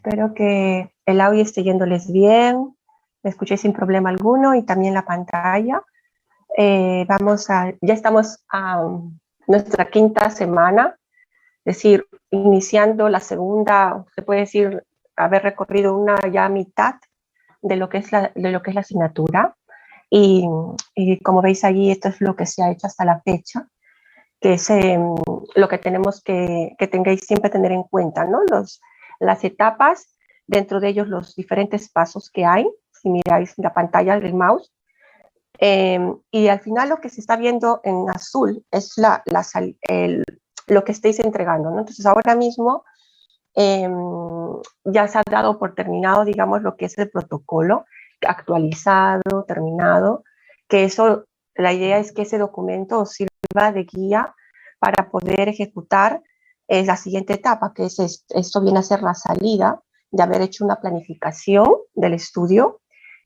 Espero que el audio esté yéndoles bien, me escuché sin problema alguno y también la pantalla. Ya estamos a nuestra quinta semana, es decir, iniciando la segunda, se puede decir, haber recorrido una ya mitad de lo que es la asignatura. Y como veis allí, esto es lo que se ha hecho hasta la fecha, que es lo que tenemos que tengáis siempre tener en cuenta, ¿no? Las etapas, dentro de ellos los diferentes pasos que hay, si miráis la pantalla del mouse, y al final lo que se está viendo en azul es lo que estáis entregando, ¿no? Entonces ahora mismo ya se ha dado por terminado, digamos, lo que es el protocolo actualizado, terminado, que eso, la idea es que ese documento os sirva de guía para poder ejecutar la siguiente etapa, que es esto viene a ser la salida de haber hecho una planificación del estudio,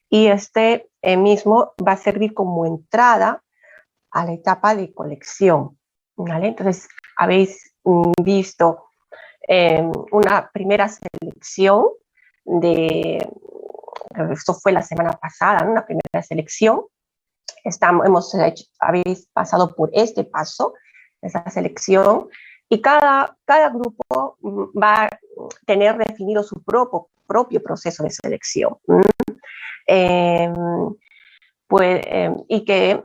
y este mismo va a servir como entrada a la etapa de colección, ¿vale? Entonces, habéis visto una primera selección esto fue la semana pasada, ¿no? Una primera selección. Habéis pasado por este paso, esa selección, y cada grupo va a tener definido su propio proceso de selección. Y que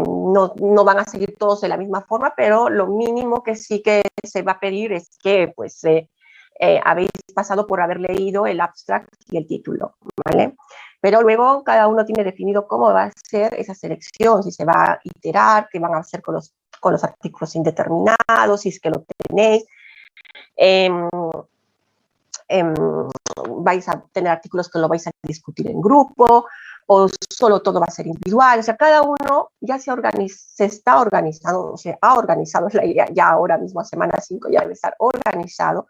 no van a seguir todos de la misma forma, pero lo mínimo que sí que se va a pedir es que pues, habéis pasado por haber leído el abstract y el título, ¿vale? Pero luego cada uno tiene definido cómo va a ser esa selección, si se va a iterar, qué van a hacer con los artículos indeterminados, si es que lo tenéis. Vais a tener artículos que lo vais a discutir en grupo, o solo todo va a ser individual. O sea, cada uno ya se está organizando, o sea, ha organizado, es la idea, ya ahora mismo a semana 5 ya debe estar organizado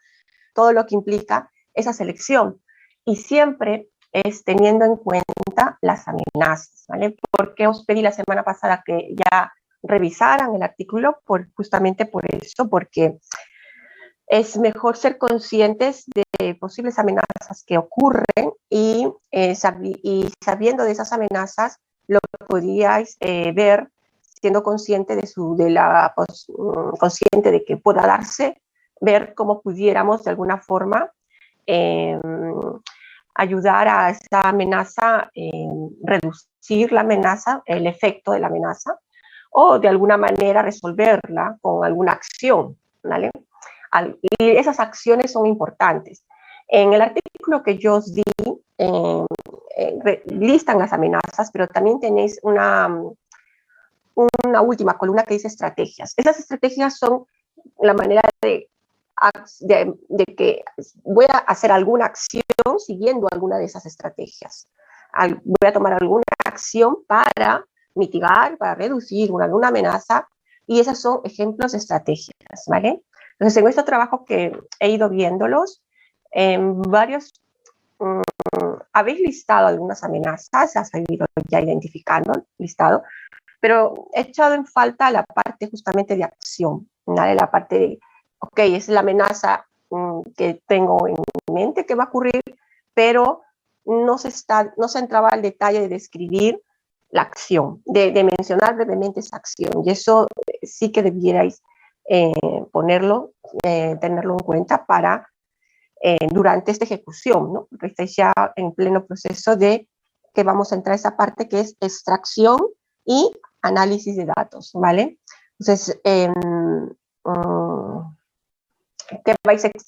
todo lo que implica esa selección. Y siempre es teniendo en cuenta las amenazas, ¿vale? Porque os pedí la semana pasada que ya revisaran el artículo justamente por eso, porque es mejor ser conscientes de posibles amenazas que ocurren y sabiendo de esas amenazas, lo podríais ver siendo consciente consciente de que pueda darse, ver cómo pudiéramos de alguna forma ayudar a esa amenaza, reducir la amenaza, el efecto de la amenaza, o de alguna manera resolverla con alguna acción, ¿vale? Y esas acciones son importantes. En el artículo que yo os di, listan las amenazas, pero también tenéis una última columna que dice estrategias. Esas estrategias son la manera de que voy a hacer alguna acción siguiendo alguna de esas estrategias. Voy a tomar alguna acción para mitigar, para reducir alguna amenaza, y esas son ejemplos de estrategias, ¿vale? Entonces, en este trabajo que he ido viéndolos, varios habéis listado algunas amenazas, has ido ya identificando, listado, pero he echado en falta la parte justamente de acción, ¿vale? La parte de, ok, es la amenaza que tengo en mente que va a ocurrir, pero no se entraba al detalle de describir la acción, de mencionar brevemente esa acción, y eso sí que debierais tenerlo en cuenta para durante esta ejecución, ¿no? Porque estáis ya en pleno proceso de que vamos a entrar a esa parte que es extracción y análisis de datos, ¿vale? Entonces,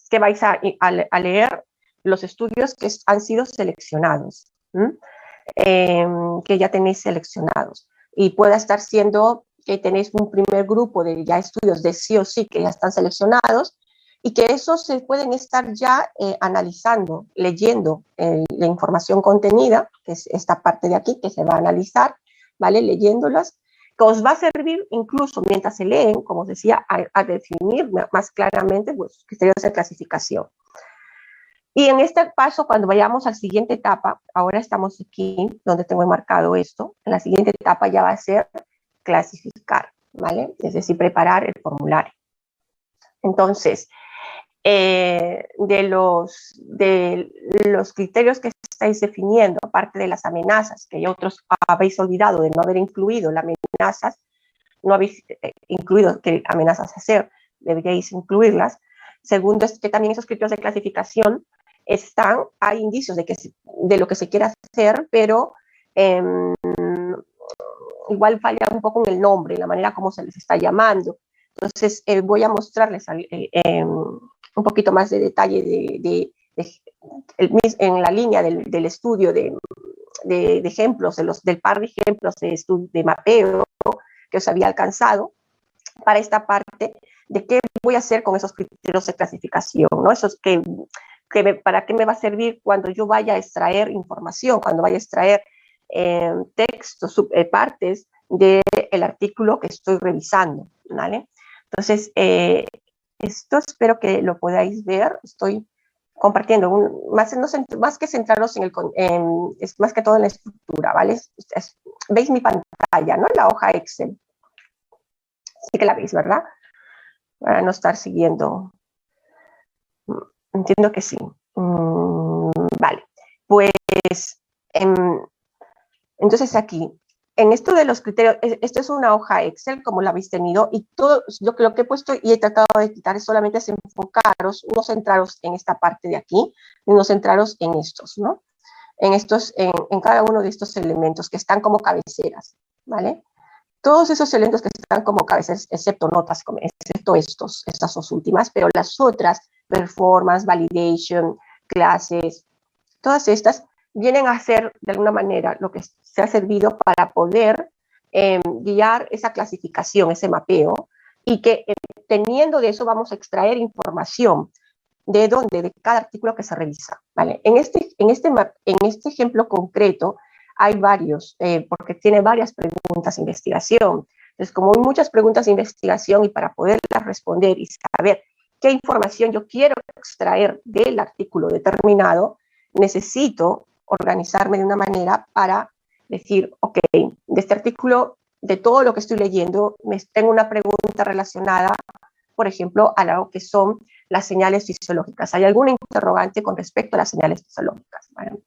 ¿qué vais a leer? Los estudios que han sido seleccionados, que ya tenéis seleccionados, y pueda estar siendo que tenéis un primer grupo de ya estudios de sí o sí que ya están seleccionados, y que esos se pueden estar ya analizando, leyendo la información contenida, que es esta parte de aquí que se va a analizar, ¿vale? Leyéndolas, que os va a servir incluso mientras se leen, como os decía, a definir más claramente pues, criterios de clasificación. Y en este paso, cuando vayamos a la siguiente etapa, ahora estamos aquí, donde tengo marcado esto, en la siguiente etapa ya va a ser clasificar, ¿vale? Es decir, preparar el formulario. Entonces, de los criterios que estáis definiendo, aparte de las amenazas, que otros habéis olvidado de no haber incluido las amenazas, no habéis incluido qué amenazas hacer, deberíais incluirlas. Segundo, es que también esos criterios de clasificación hay indicios de lo que se quiere hacer, pero igual falla un poco en el nombre, en la manera como se les está llamando. Entonces, voy a mostrarles un poquito más de detalle en la línea del estudio de ejemplos, del par de ejemplos de mapeo que os había alcanzado para esta parte de qué voy a hacer con esos criterios de clasificación, ¿no? Esos ¿para qué me va a servir cuando yo vaya a extraer información, cuando vaya a extraer textos, partes del artículo que estoy revisando, ¿vale? Entonces, esto espero que lo podáis ver. Estoy compartiendo, más que centrarnos es más que todo en la estructura, ¿vale? Veis mi pantalla, ¿no? La hoja Excel. Sí que la veis, ¿verdad? Para no estar siguiendo. Entiendo que sí. Vale, pues entonces aquí, en esto de los criterios, esto es una hoja Excel, como la habéis tenido, y todo lo que he puesto y he tratado de quitar es solamente enfocaros, no centraros en esta parte de aquí, sino centraros en estos, ¿no? En cada uno de estos elementos que están como cabeceras, ¿vale? Todos esos elementos que están como cabeceras, excepto notas, excepto estas dos últimas, pero las otras, performance, validation, clases, todas estas vienen a ser de alguna manera lo que se ha servido para poder guiar esa clasificación, ese mapeo, y que teniendo de eso vamos a extraer información de cada artículo que se revisa, ¿vale? En este ejemplo concreto hay varios, porque tiene varias preguntas de investigación. Entonces, como hay muchas preguntas de investigación y para poderlas responder y saber qué información yo quiero extraer del artículo determinado, necesito organizarme de una manera para decir, ok, de este artículo, de todo lo que estoy leyendo, tengo una pregunta relacionada, por ejemplo, a lo que son las señales fisiológicas. ¿Hay alguna interrogante con respecto a las señales fisiológicas? Bueno,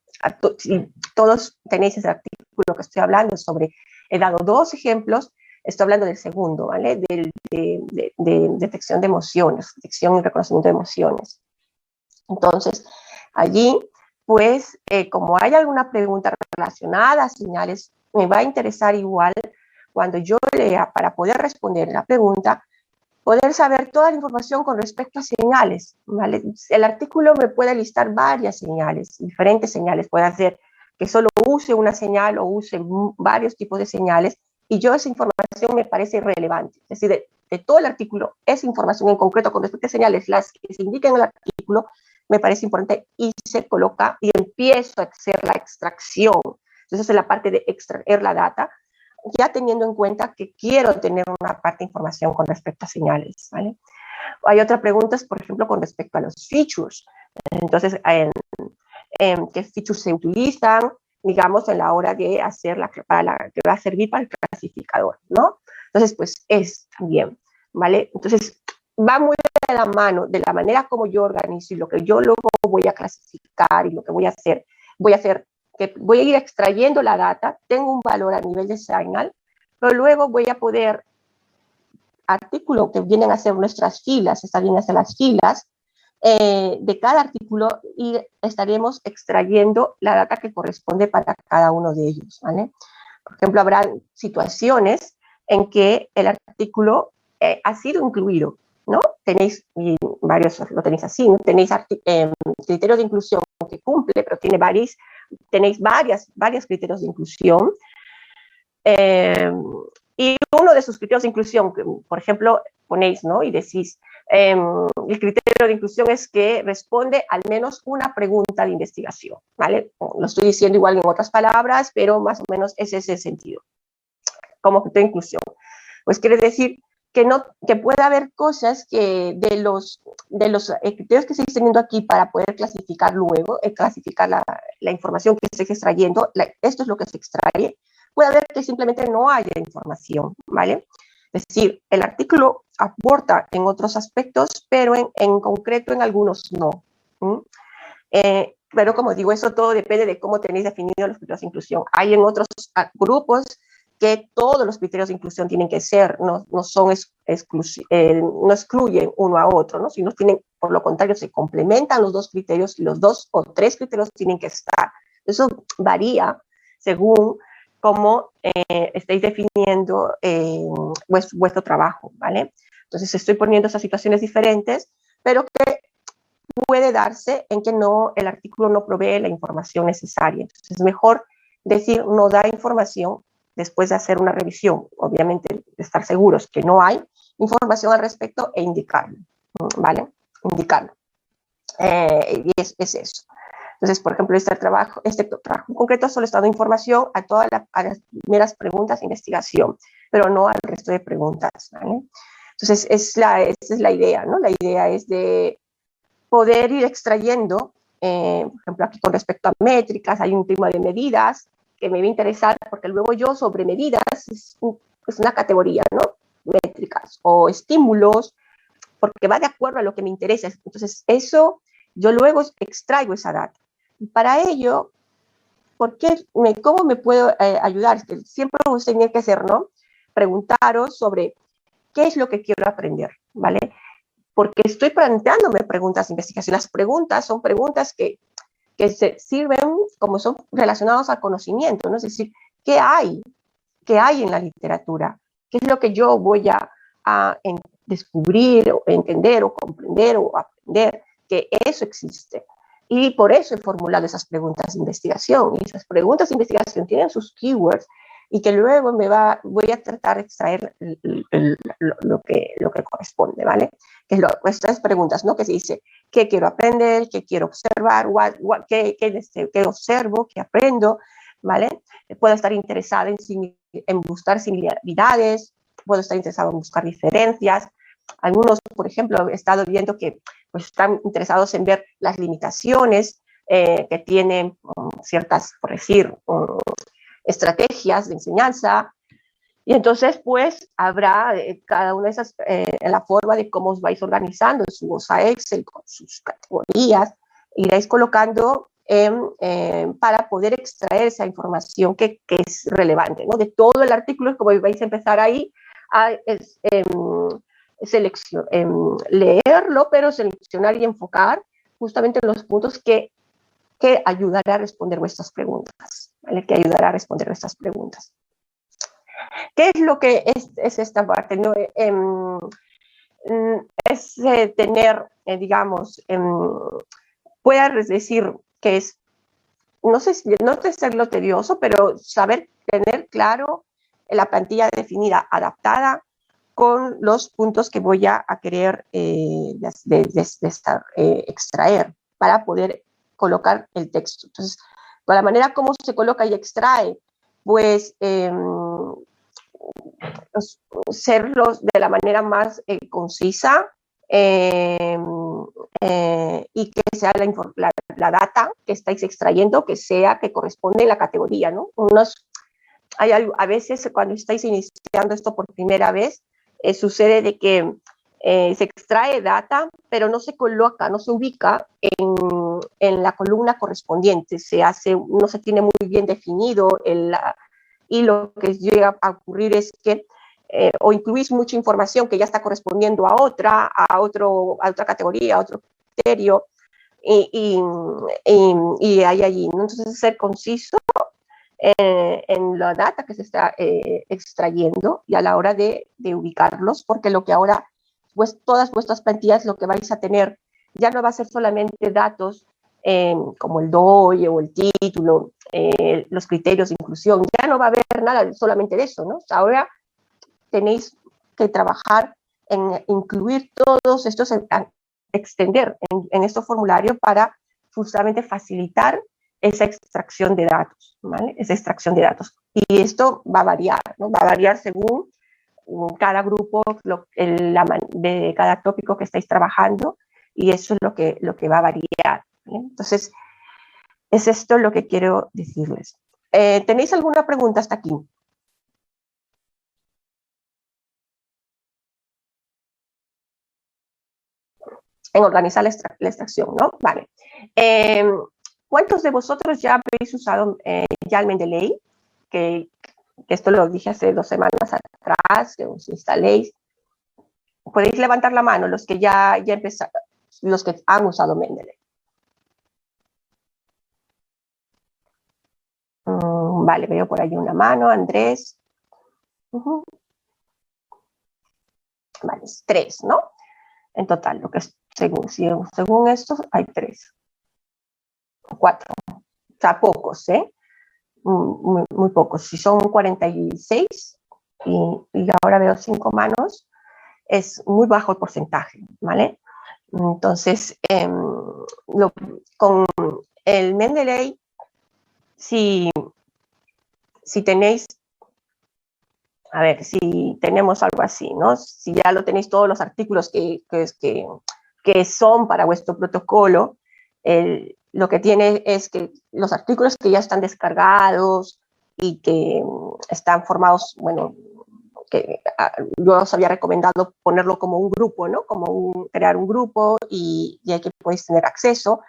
si todos tenéis ese artículo que estoy hablando sobre, he dado dos ejemplos, estoy hablando del segundo, ¿vale? De detección de emociones, detección y reconocimiento de emociones. Entonces, allí, pues, como hay alguna pregunta relacionada a señales, me va a interesar igual cuando yo lea para poder responder la pregunta, poder saber toda la información con respecto a señales, ¿vale? El artículo me puede listar varias señales, diferentes señales, puede hacer que solo use una señal o use varios tipos de señales, y yo esa información me parece irrelevante. Es decir, de todo el artículo, esa información en concreto con respecto a señales, las que se indican en el artículo, me parece importante y se coloca y empiezo a hacer la extracción. Entonces, esa es la parte de extraer la data, ya teniendo en cuenta que quiero tener una parte de información con respecto a señales, ¿vale? Hay otra pregunta, por ejemplo, con respecto a los features. Entonces, ¿qué features se utilizan, digamos, en la hora de hacer que va a servir para el clasificador, ¿no? Entonces, pues es también, ¿vale? Entonces, va muy de la mano de la manera como yo organizo y lo que yo luego voy a clasificar y lo que voy a hacer que voy a ir extrayendo la data, tengo un valor a nivel de señal, pero luego voy a poder, artículo que vienen a ser nuestras filas, estas vienen a ser las filas de cada artículo y estaremos extrayendo la data que corresponde para cada uno de ellos, ¿vale? Por ejemplo, habrá situaciones en que el artículo ha sido incluido, ¿no? Tenéis varios, lo tenéis así, ¿no? Tenéis criterios de inclusión que cumple, pero tenéis varios criterios de inclusión. Y uno de sus criterios de inclusión, por ejemplo, ponéis, ¿no? Y decís, el criterio de inclusión es que responde al menos una pregunta de investigación, ¿vale? Lo estoy diciendo igual en otras palabras, pero más o menos ese es el sentido, como criterio de inclusión. Pues quiere decir que puede haber cosas que de los criterios que estoy teniendo aquí para poder clasificar luego, clasificar la información que estoy extrayendo, esto es lo que se extrae, puede haber que simplemente no haya información, ¿vale? Es decir, el artículo aporta en otros aspectos, pero en concreto en algunos no. Pero como digo, eso todo depende de cómo tenéis definidos los criterios de inclusión. Hay en otros grupos que todos los criterios de inclusión tienen que ser, no excluyen uno a otro, ¿no? Sino tienen, por lo contrario, se complementan los dos criterios y los 2 o 3 criterios tienen que estar. Eso varía según cómo estéis definiendo vuestro trabajo, ¿vale? Entonces estoy poniendo esas situaciones diferentes, pero que puede darse en que el artículo no provee la información necesaria. Entonces es mejor decir no da información después de hacer una revisión, obviamente estar seguros que no hay información al respecto e indicarlo, ¿vale? Indicarlo. Y es eso. Entonces, por ejemplo, este trabajo en concreto solo está dando información a todas las primeras preguntas de investigación, pero no al resto de preguntas, ¿vale? Entonces, esa es la idea, ¿no? La idea es de poder ir extrayendo, por ejemplo, aquí con respecto a métricas, hay un tema de medidas que me va a interesar, porque luego yo sobre medidas es una categoría, ¿no? Métricas o estímulos, porque va de acuerdo a lo que me interesa. Entonces, eso, yo luego extraigo esa data. Y para ello, ¿cómo me puedo ayudar? Siempre vos tenéis que hacer, ¿no? Preguntaros sobre qué es lo que quiero aprender, ¿vale? Porque estoy planteándome preguntas de investigación. Las preguntas son preguntas que se sirven como son relacionados al conocimiento, ¿no? Es decir, ¿qué hay? ¿Qué hay en la literatura? ¿Qué es lo que yo voy a descubrir, o entender, o comprender, o aprender? Que eso existe. Y por eso he formulado esas preguntas de investigación. Y esas preguntas de investigación tienen sus keywords y que luego voy a tratar de extraer lo que corresponde, ¿vale? Que es estas preguntas, ¿no? Que se dice, ¿qué quiero aprender? ¿Qué quiero observar? ¿Qué observo? ¿Qué aprendo? ¿Vale? Puedo estar interesada en buscar similaridades, puedo estar interesado en buscar diferencias. Algunos, por ejemplo, he estado viendo que pues, están interesados en ver las limitaciones que tienen ciertas, por decir, estrategias de enseñanza. Y entonces, pues, habrá cada una de esas, la forma de cómo os vais organizando en su hoja Excel, con sus categorías, iréis colocando para poder extraer esa información que es relevante, ¿no? De todo el artículo, como vais a empezar ahí a leerlo, pero seleccionar y enfocar justamente en los puntos que ayudará a responder vuestras preguntas, ¿vale? Que ayudará a responder vuestras preguntas. ¿Qué es lo que es esta parte? ¿No? Es tener, digamos, puedes decir que es, no sé, no de serlo tedioso, pero saber tener claro la plantilla definida, adaptada con los puntos que voy a querer extraer para poder colocar el texto. Entonces, con la manera como se coloca y extrae, pues serlos de la manera más concisa y que sea la data que estáis extrayendo, que sea que corresponde a la categoría, ¿no? A veces cuando estáis iniciando esto por primera vez, sucede de que se extrae data, pero no se coloca, no se ubica en la columna correspondiente, no se tiene muy bien definido y lo que llega a ocurrir es que o incluís mucha información que ya está correspondiendo a otra categoría, a otro criterio, y hay allí, ¿no? Entonces, ser conciso en la data que se está extrayendo y a la hora de ubicarlos, porque lo que ahora, pues todas vuestras plantillas, lo que vais a tener ya no va a ser solamente datos como el DOI o el título, los criterios de inclusión, ya no va a haber nada solamente de eso, ¿no? Ahora tenéis que trabajar en incluir todos estos, extender en estos formularios para justamente facilitar esa extracción de datos, ¿vale? Esa extracción de datos. Y esto va a variar, ¿no? Va a variar según cada grupo, de cada tópico que estáis trabajando, y eso es lo que va a variar, ¿vale? Entonces, es esto lo que quiero decirles. ¿Tenéis alguna pregunta hasta aquí? en organizar la extracción, ¿no? Vale. ¿Cuántos de vosotros ya habéis usado ya el Mendeley? Que esto lo dije hace 2 semanas atrás, que os instaléis. Podéis levantar la mano los que ya empezaron, los que han usado Mendeley. Vale, veo por ahí una mano, Andrés. Vale, es 3, ¿no? En total, lo que es, según esto, hay 3. 4. O sea, pocos, ¿eh? Muy, muy pocos. Si son 46 y ahora veo 5 manos, es muy bajo el porcentaje, ¿vale? Entonces, con el Mendeley, si tenéis, a ver, si tenemos algo así, ¿no? Si ya lo tenéis todos los artículos que son para vuestro protocolo, lo que tiene es que los artículos que ya están descargados y que están formados, bueno, que yo os había recomendado ponerlo como un grupo, ¿no? Crear un grupo y ahí que podéis tener acceso.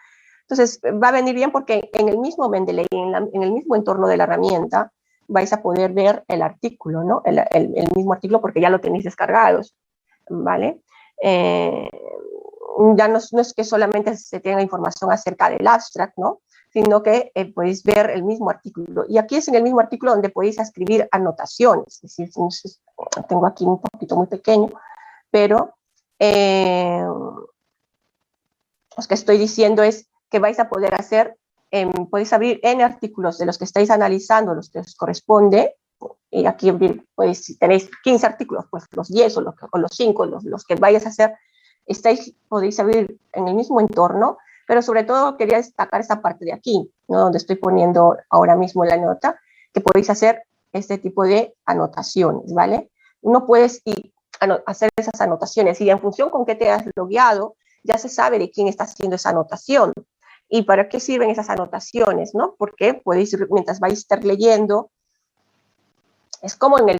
Entonces, va a venir bien porque en el mismo Mendeley, en el mismo entorno de la herramienta, vais a poder ver el artículo, ¿no? El mismo artículo porque ya lo tenéis descargados, ¿vale? Ya no es que solamente se tenga información acerca del abstract, ¿no? Sino que podéis ver el mismo artículo. Y aquí es en el mismo artículo donde podéis escribir anotaciones. Es decir, tengo aquí un poquito muy pequeño, pero lo que estoy diciendo es que vais a poder hacer, podéis abrir N artículos de los que estáis analizando, los que os corresponde, y aquí pues, si tenéis 15 artículos, pues los 10 o los 5, los que vayas a hacer, podéis abrir en el mismo entorno, pero sobre todo quería destacar esta parte de aquí, ¿no? Donde estoy poniendo ahora mismo la nota, que podéis hacer este tipo de anotaciones, ¿vale? Uno puede hacer esas anotaciones y en función con qué te has logueado, ya se sabe de quién está haciendo esa anotación. ¿Y para qué sirven esas anotaciones, no? Porque podéis, mientras vais a estar leyendo, es como en el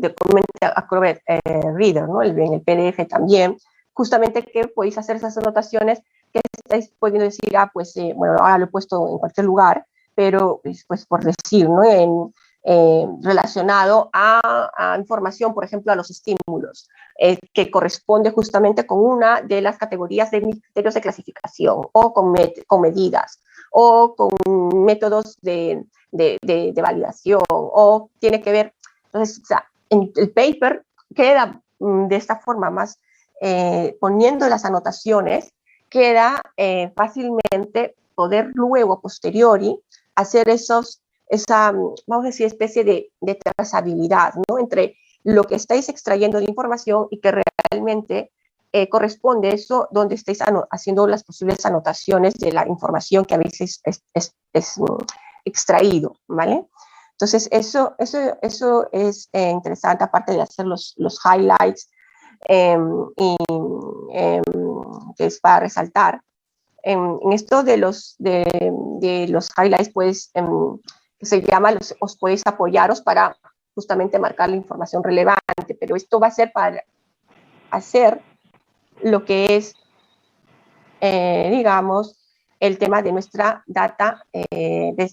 Document Acrobat Reader, ¿no? En el PDF también, justamente que podéis hacer esas anotaciones que estáis pudiendo decir, pues, bueno, ahora lo he puesto en cualquier lugar, pero, pues, por decir, ¿no? Relacionado a información, por ejemplo, a los estímulos, que corresponde justamente con una de las categorías de mis criterios de clasificación, o con medidas, o con métodos de validación, o tiene que ver, entonces, o sea, en el paper queda de esta forma más, poniendo las anotaciones, queda fácilmente poder luego, a posteriori, hacer esa, vamos a decir, especie de trazabilidad, ¿no? Entre lo que estáis extrayendo de información y que realmente corresponde eso donde estáis haciendo las posibles anotaciones de la información que habéis extraído, ¿vale? Entonces, eso es interesante, aparte de hacer los highlights, que es para resaltar. En esto de los highlights, pues, que se llama, os podéis apoyaros para justamente marcar la información relevante, pero esto va a ser para hacer lo que es, digamos, el tema de nuestra data,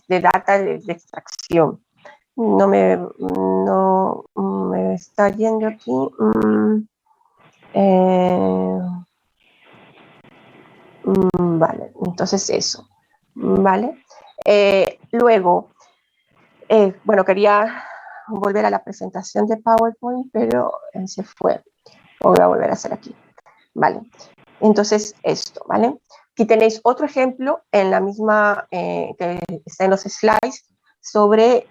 data de extracción. No me está yendo aquí. Vale, entonces eso, ¿vale? Luego, bueno, quería volver a la presentación de PowerPoint, pero se fue. Lo voy a volver a hacer aquí, ¿vale? Entonces, esto, ¿vale? Aquí tenéis otro ejemplo en la misma, que está en los slides, sobre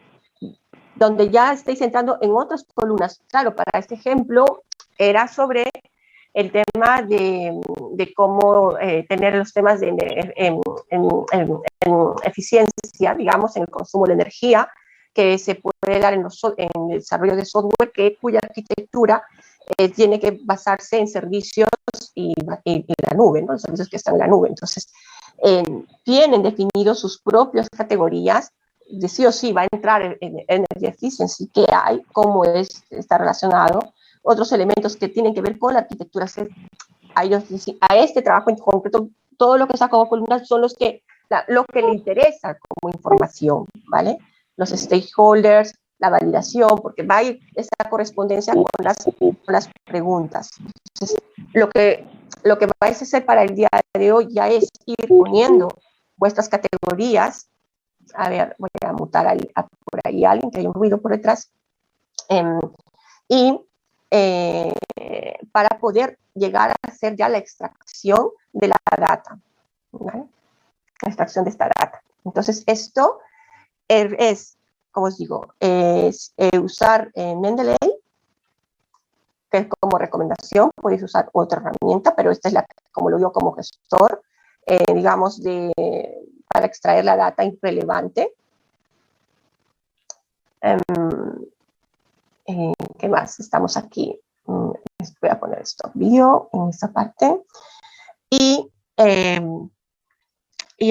donde ya estáis entrando en otras columnas. Claro, para este ejemplo era sobre el tema de cómo tener los temas de en eficiencia, digamos, en el consumo de energía, que se puede dar en el desarrollo de software, cuya arquitectura tiene que basarse en servicios y la nube, ¿no? Los servicios que están en la nube. Entonces, tienen definidos sus propias categorías, de sí o sí va a entrar en Energy Efficiency, qué hay, cómo está relacionado, otros elementos que tienen que ver con la arquitectura a este trabajo en concreto, todo lo que saca como columnas son lo que le interesa como información, ¿vale? Los stakeholders, la validación, porque va a ir esa correspondencia con las preguntas. Entonces, lo que vais a hacer para el día de hoy ya es ir poniendo vuestras categorías. A ver, voy a mutar por ahí a alguien, que hay un ruido por detrás. Y para poder llegar a hacer ya la extracción de la data, ¿vale? La extracción de esta data. Entonces, esto es, como os digo, es usar Mendeley, que es como recomendación. Podéis usar otra herramienta, pero esta es la, como lo digo, como gestor, digamos, para extraer la data irrelevante. ¿Qué más? Estamos aquí. Voy a poner stop video en esta parte. Y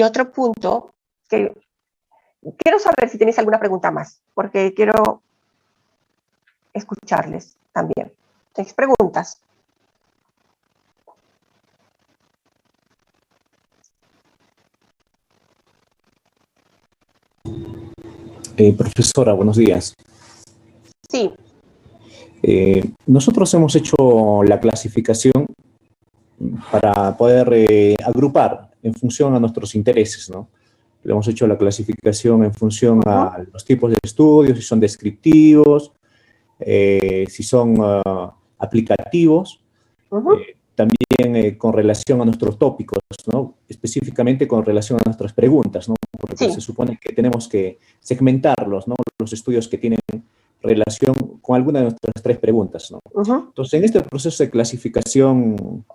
otro punto que quiero saber si tenéis alguna pregunta más, porque quiero escucharles también. ¿Tenéis preguntas? Profesora, buenos días. Sí. Nosotros hemos hecho la clasificación para poder agrupar en función a nuestros intereses, ¿no? Le hemos hecho la clasificación en función a los tipos de estudios, si son descriptivos, si son aplicativos, también con relación a nuestros tópicos, ¿no? Específicamente con relación a nuestras preguntas, ¿no? Porque se supone que tenemos que segmentarlos, ¿no? Los estudios que tienen relación con alguna de nuestras 3 preguntas, ¿no? Entonces, en este proceso de clasificación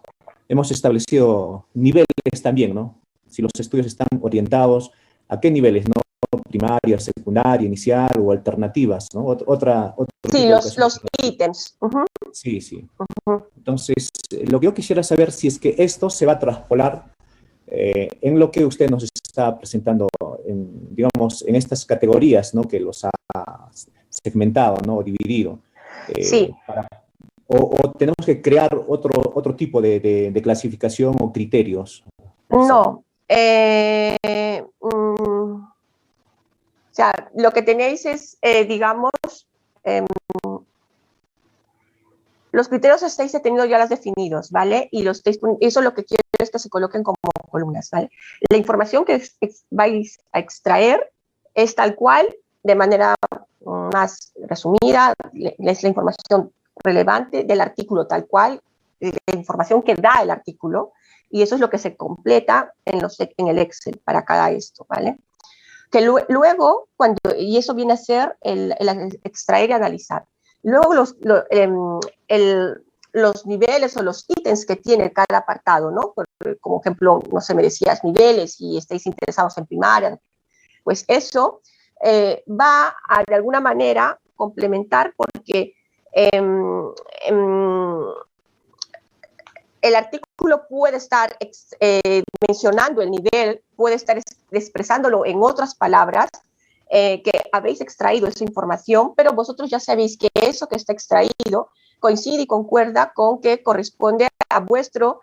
hemos establecido niveles también, ¿no? Si los estudios están orientados a qué niveles, ¿no? Primaria, secundaria, inicial o alternativas, ¿no? Sí, los ítems. Sí, sí. Entonces, lo que yo quisiera saber si es que esto se va a traspolar en lo que usted nos está presentando, digamos, en estas categorías, ¿no? Que los ha segmentado, ¿no? O dividido. Sí. O tenemos que crear otro tipo de clasificación o criterios. No. O sea, lo que tenéis es, digamos, los criterios estáis teniendo ya los definidos, ¿vale? Y eso lo que quiero es que se coloquen como columnas, ¿vale? La información que vais a extraer es tal cual, de manera más resumida, es la información relevante del artículo tal cual, la información que da el artículo, y eso es lo que se completa en el Excel para cada esto, ¿vale? Que luego, y eso viene a ser el extraer y analizar. Luego los niveles o los ítems que tiene cada apartado, ¿no? Como ejemplo, no sé, me decías niveles y estáis interesados en primaria, pues eso va a de alguna manera complementar porque el artículo puede estar mencionando el nivel, puede estar expresándolo en otras palabras, que habéis extraído esa información, pero vosotros ya sabéis que eso que está extraído coincide y concuerda con que corresponde a vuestro,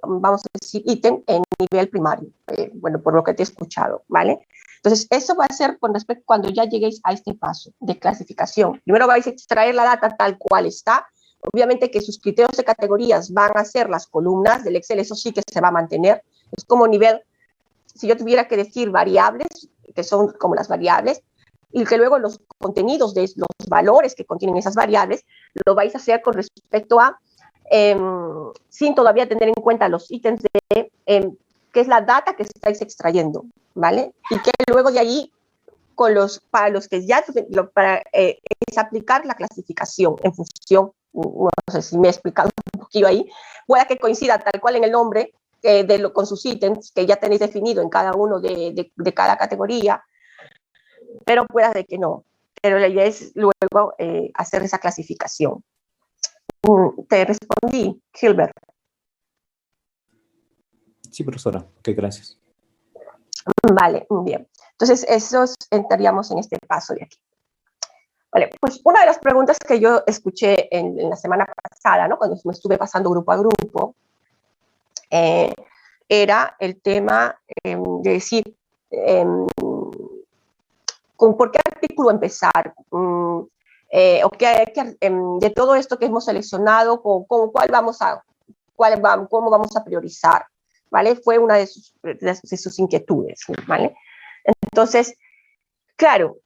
vamos a decir, ítem en nivel primario, bueno, por lo que te he escuchado, ¿vale? Entonces, eso va a ser con respecto cuando ya lleguéis a este paso de clasificación. Primero vais a extraer la data tal cual está. Obviamente que sus criterios de categorías van a ser las columnas del Excel, eso sí que se va a mantener. Es como nivel, si yo tuviera que decir variables, que son como las variables, y que luego los contenidos de los valores que contienen esas variables, lo vais a hacer con respecto a, sin todavía tener en cuenta los ítems de, que es la data que estáis extrayendo, ¿vale? Y que luego de ahí, para los que ya, es aplicar la clasificación en función, no sé si me he explicado un poquillo ahí, pueda que coincida tal cual en el nombre con sus ítems que ya tenéis definido en cada uno de cada categoría, pero pueda de que no. Pero la idea es luego hacer esa clasificación. Te respondí, Gilbert. Sí, profesora. Ok, gracias. Vale, muy bien. Entonces, esos entraríamos en este paso de aquí. Vale, pues una de las preguntas que yo escuché en la semana pasada, ¿no? Cuando me estuve pasando grupo a grupo, era el tema de decir, ¿por qué artículo empezar? O de todo esto que hemos seleccionado, ¿cómo vamos a priorizar? ¿Vale? Fue una de sus inquietudes, ¿vale? Entonces, claro,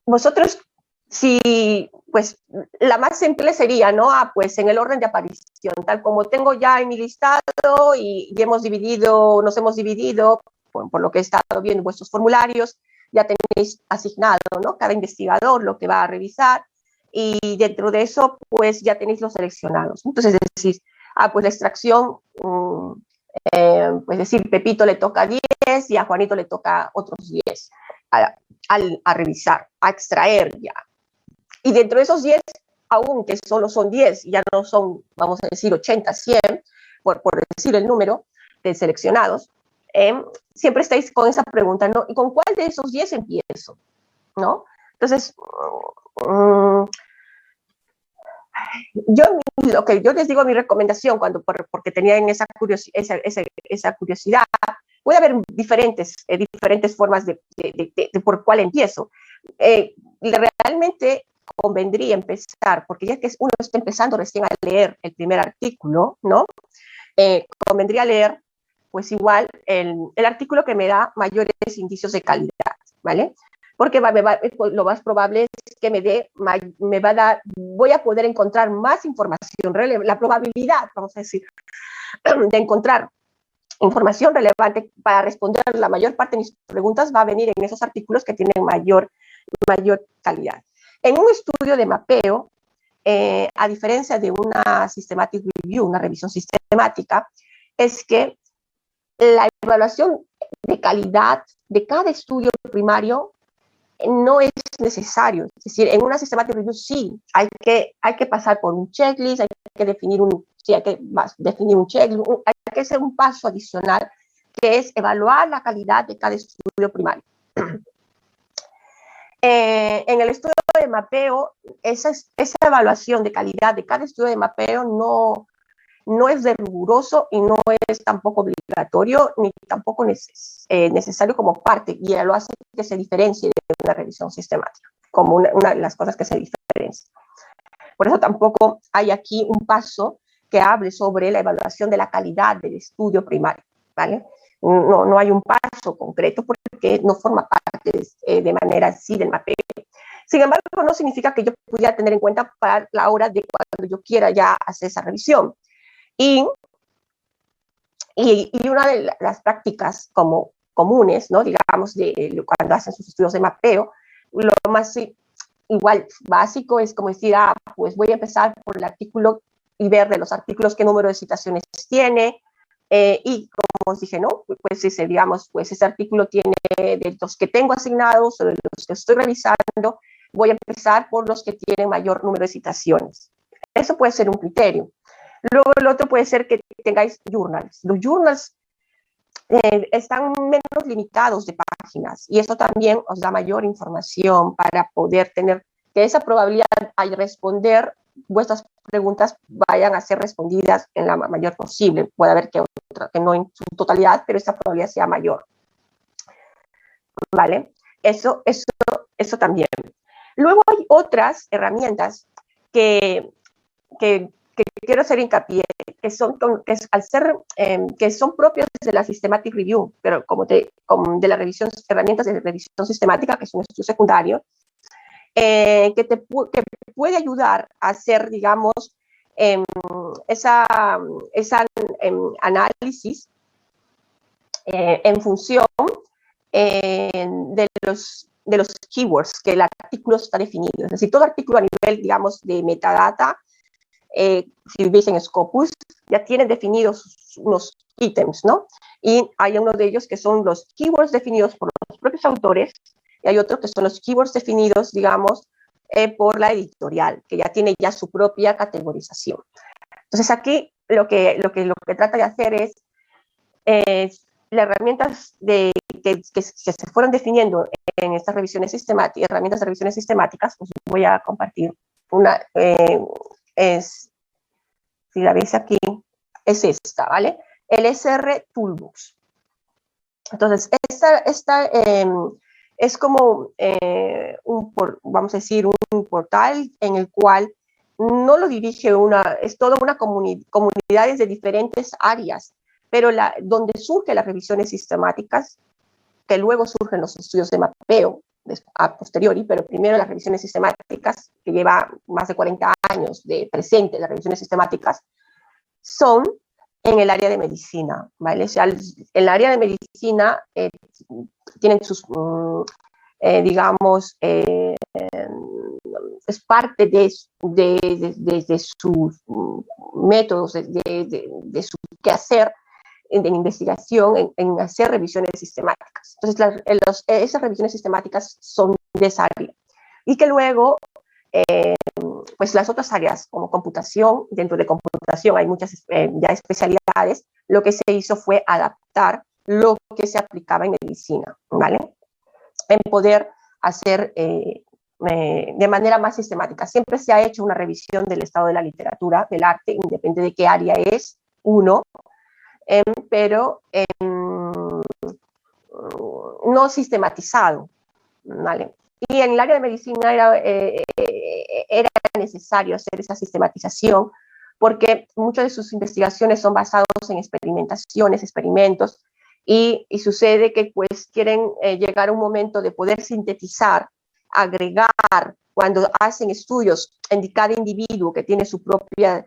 vosotros, si, pues, la más simple sería, ¿no? Pues en el orden de aparición, tal como tengo ya en mi listado y nos hemos dividido, por lo que he estado viendo en vuestros formularios, ya tenéis asignado, ¿no? Cada investigador lo que va a revisar, y dentro de eso, pues, ya tenéis los seleccionados. Entonces, decís, pues la extracción, pues decir, Pepito le toca 10 y a Juanito le toca otros 10 a revisar, a extraer ya. Y dentro de esos 10, aunque solo son 10, ya no son, vamos a decir, 80, 100, por decir el número de seleccionados, siempre estáis con esa pregunta, ¿no? ¿Y con cuál de esos 10 empiezo? ¿No? Entonces, lo que yo les digo, mi recomendación, porque tenían esa curiosidad, puede haber diferentes formas de por cuál empiezo. Realmente convendría empezar, porque ya que uno está empezando recién a leer el primer artículo, ¿no? Convendría leer, pues igual, el artículo que me da mayores indicios de calidad, ¿vale? Porque lo más probable es que voy a poder encontrar más información, la probabilidad, vamos a decir, de encontrar información relevante para responder la mayor parte de mis preguntas va a venir en esos artículos que tienen mayor calidad. En un estudio de mapeo, a diferencia de una systematic review, una revisión sistemática, es que la evaluación de calidad de cada estudio primario no es necesario. Es decir, en una systematic review sí, hay que pasar por un checklist, hay que definir un checklist, hay que hacer un paso adicional, que es evaluar la calidad de cada estudio primario. En el estudio de mapeo, esa evaluación de calidad de cada estudio de mapeo no es de riguroso y no es tampoco obligatorio ni tampoco necesario como parte, y lo hace que se diferencie de una revisión sistemática, como una de las cosas que se diferencia. Por eso tampoco hay aquí un paso que hable sobre la evaluación de la calidad del estudio primario, ¿vale? No hay un paso concreto porque no forma parte de manera así del mapeo. Sin embargo, no significa que yo pudiera tener en cuenta para la hora de cuando yo quiera ya hacer esa revisión. Y una de las prácticas como comunes, ¿no? Digamos, cuando hacen sus estudios de mapeo, lo más igual básico es como decir, pues voy a empezar por el artículo y ver de los artículos qué número de citaciones tiene, y como os dije, ¿no? Pues digamos, pues ese artículo tiene, de los que tengo asignados o de los que estoy revisando, voy a empezar por los que tienen mayor número de citaciones. Eso puede ser un criterio. Luego el otro puede ser que tengáis journals. Los journals están menos limitados de páginas, y eso también os da mayor información para poder tener que esa probabilidad al responder vuestras preguntas vayan a ser respondidas en la mayor posible. Puede haber que no en su totalidad, pero esa probabilidad sea mayor. ¿Vale? Eso también. Luego hay otras herramientas que quiero hacer hincapié, que son propios de la Systematic Review, pero como de la revisión, herramientas de revisión sistemática, que es un estudio secundario, que puede ayudar a hacer, digamos, esa análisis en función de los keywords que el artículo está definido. Es decir, todo artículo a nivel, digamos, de metadata, si vivís en Scopus, ya tienen definidos unos ítems, ¿no? Y hay uno de ellos que son los keywords definidos por los propios autores, y hay otros que son los keywords definidos, digamos, por la editorial, que ya tiene ya su propia categorización. Entonces, aquí lo que trata de hacer es las herramientas que se fueron definiendo en estas revisiones sistemáticas, herramientas de revisiones sistemáticas, pues voy a compartir una, si la veis aquí, es esta, ¿vale? el SR Toolbox. Entonces, esta es como vamos a decir, un portal en el cual no lo dirige es toda una comunidades de diferentes áreas, pero donde surgen las revisiones sistemáticas, que luego surgen los estudios de mapeo a posteriori, pero primero las revisiones sistemáticas, que lleva más de 40 años de presente las revisiones sistemáticas, son en el área de medicina, ¿vale? O sea, el área de medicina tienen sus, digamos, es parte de sus métodos, de su quehacer de investigación, en hacer revisiones sistemáticas. Entonces, esas revisiones sistemáticas son de esa área. Y que luego, pues las otras áreas, como computación, dentro de computación hay muchas ya especialidades, lo que se hizo fue adaptar lo que se aplicaba en medicina, ¿vale? En poder hacer de manera más sistemática. Siempre se ha hecho una revisión del estado de la literatura, del arte, independiente de qué área es uno, pero no sistematizado, ¿vale? Y en el área de medicina era necesario hacer esa sistematización porque muchas de sus investigaciones son basadas en experimentaciones, experimentos, y sucede que pues quieren llegar a un momento de poder sintetizar, agregar, cuando hacen estudios en cada individuo que tiene su propia